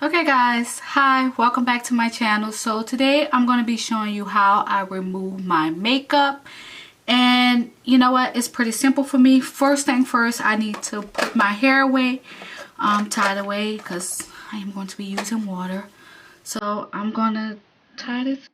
Okay guys, hi, welcome back to my channel. So today I'm going to be showing you how I remove my makeup, and you know what, it's pretty simple for me. First thing first, I need to put my hair away, tie it away because I am going to be using water. So I'm going to tie this.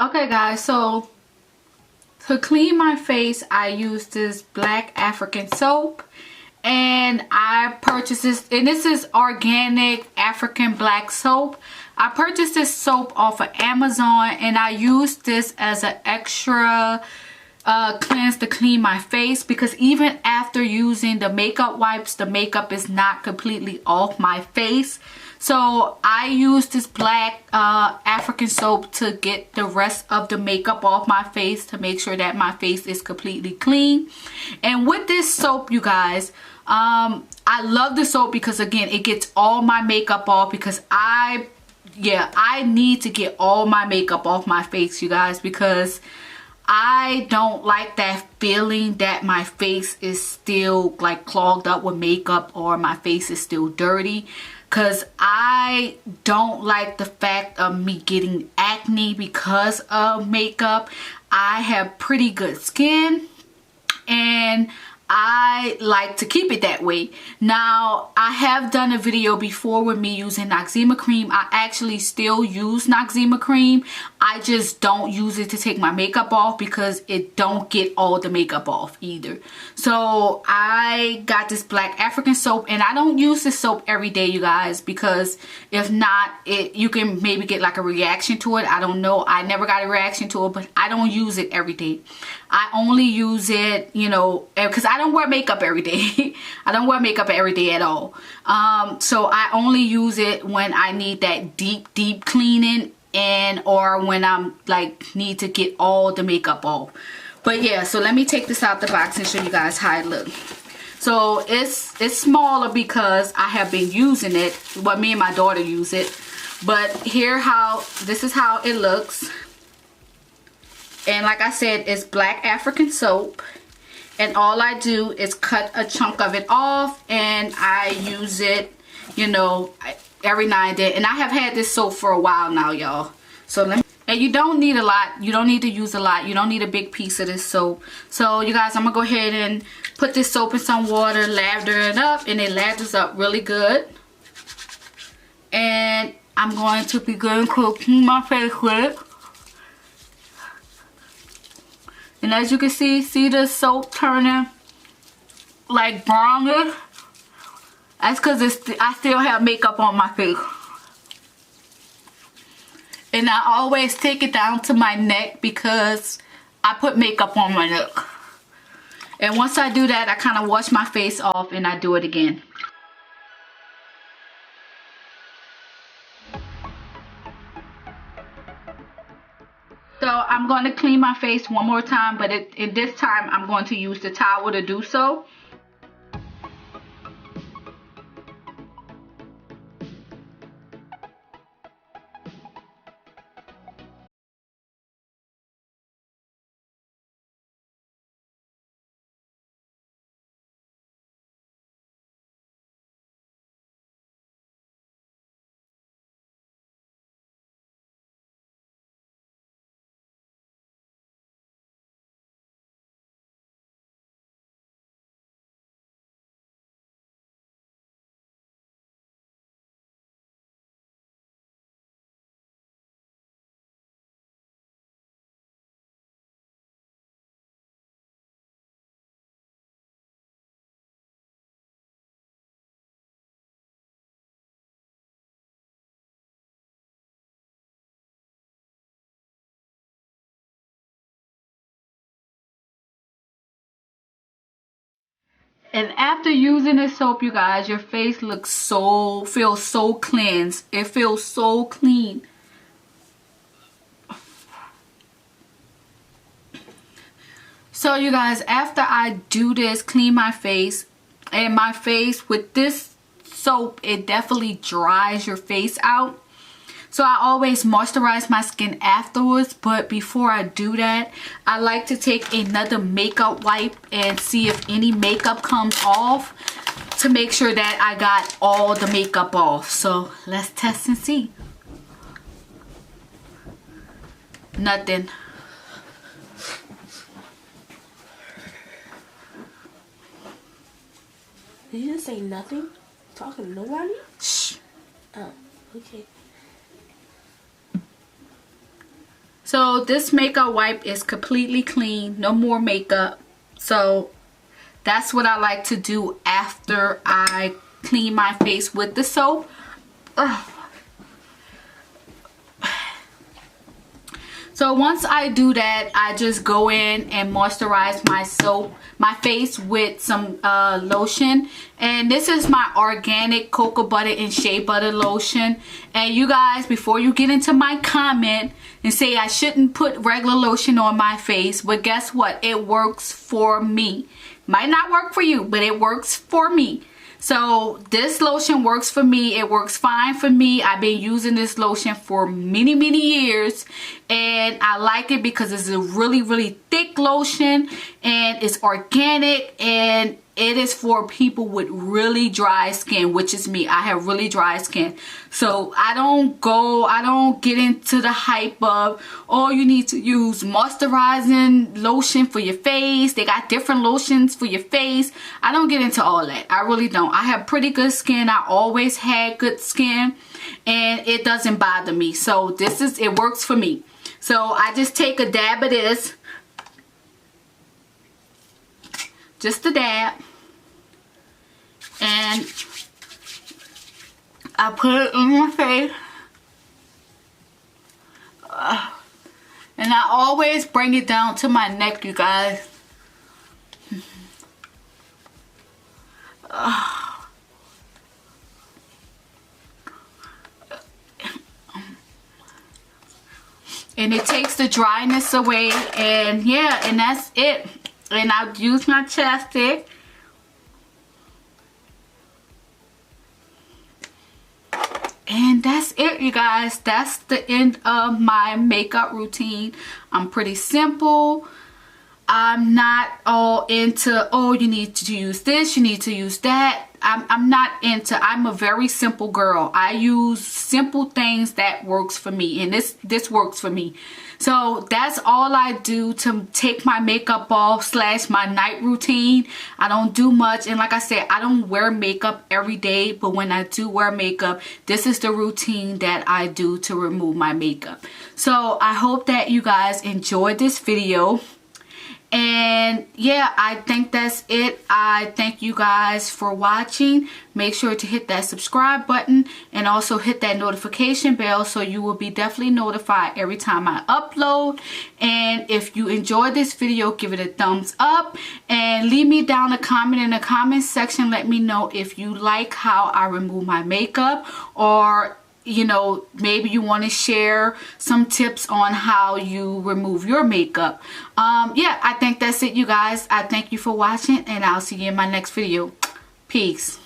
Okay guys, so to clean my face, I use this black African soap, and I purchased this, and this is organic African black soap. I purchased this soap off of Amazon, and I used this as an extra cleanse to clean my face, because even after using the makeup wipes, the makeup is not completely off my face. So I use this black African soap to get the rest of the makeup off my face, to make sure that my face is completely clean. And with this soap, you guys, I love the soap because, again, it gets all my makeup off, because I need to get all my makeup off my face, you guys, because I don't like that feeling that my face is still like clogged up with makeup, or my face is still dirty, because I don't like the fact of me getting acne because of makeup. I have pretty good skin, and I like to keep it that way. Now, I have done a video before with me using Noxzema cream. I actually still use Noxzema cream. I just don't use it to take my makeup off, because it don't get all the makeup off either. So I got this black African soap, and I don't use this soap every day, you guys, because if not, you can maybe get like a reaction to it. I don't know. I never got a reaction to it, but I don't use it every day. I only use it, you know, because I don't wear makeup every day. I don't wear makeup every day at all. So I only use it when I need that deep cleaning, and or when I'm like need to get all the makeup off. But yeah, so let me take this out the box and show you guys how it looks. So it's smaller because I have been using it. Well, me and my daughter use it. But this is how it looks. And like I said, it's black African soap, and all I do is cut a chunk of it off, and I use it, you know, every now and then. And I have had this soap for a while now, y'all. So and you don't need a lot. You don't need to use a lot. You don't need a big piece of this soap. So you guys, I'm gonna go ahead and put this soap in some water, lather it up, and it lathers up really good. And I'm going to begin to clean my face with it. And as you can see the soap turning like brownish. That's because I still have makeup on my face. And I always take it down to my neck because I put makeup on my neck. And once I do that, I kind of wash my face off and I do it again. So I'm going to clean my face one more time, but in this time I'm going to use the towel to do so. And after using this soap, you guys, your face feels so cleansed. It feels so clean. So you guys, after I do this, clean my face, and my face with this soap, it definitely dries your face out. So I always moisturize my skin afterwards, but before I do that, I like to take another makeup wipe and see if any makeup comes off to make sure that I got all the makeup off. So let's test and see. Nothing. Did you just say nothing? Talking to nobody? Shh. Oh, okay. So this makeup wipe is completely clean, no more makeup. So that's what I like to do after I clean my face with the soap. Ugh. So once I do that, I just go in and moisturize my face with some lotion. And this is my organic cocoa butter and shea butter lotion. And you guys, before you get into my comment and say I shouldn't put regular lotion on my face, but guess what? It works for me. Might not work for you, but it works for me. So this lotion works for me. It works fine for me. I've been using this lotion for many years, and I like it because it's a really thick lotion and it's organic, and it is for people with really dry skin, which is me. I have really dry skin. So I don't get into the hype of, oh, you need to use moisturizing lotion for your face. They got different lotions for your face. I don't get into all that. I really don't. I have pretty good skin. I always had good skin, and it doesn't bother me. So it works for me. So I just take a dab of this. Just a dab, and I put it in my face, and I always bring it down to my neck, you guys. And it takes the dryness away, and yeah, and that's it. And I'll use my chapstick. And that's it, you guys. That's the end of my makeup routine. I'm pretty simple. I'm not all into, oh, you need to use this, you need to use that. I'm not into, I'm a very simple girl. I use simple things that works for me, and this works for me. So that's all I do to take my makeup off / my night routine. I don't do much, and like I said, I don't wear makeup every day, but when I do wear makeup, this is the routine that I do to remove my makeup. So I hope that you guys enjoyed this video. And yeah, I think that's it. I thank you guys for watching. Make sure to hit that subscribe button and also hit that notification bell so you will be definitely notified every time I upload. And if you enjoyed this video, give it a thumbs up and leave me down a comment in the comment section. Let me know if you like how I remove my makeup, or you know, maybe you want to share some tips on how you remove your makeup. Yeah, I think that's it, you guys. I thank you for watching, and I'll see you in my next video. Peace.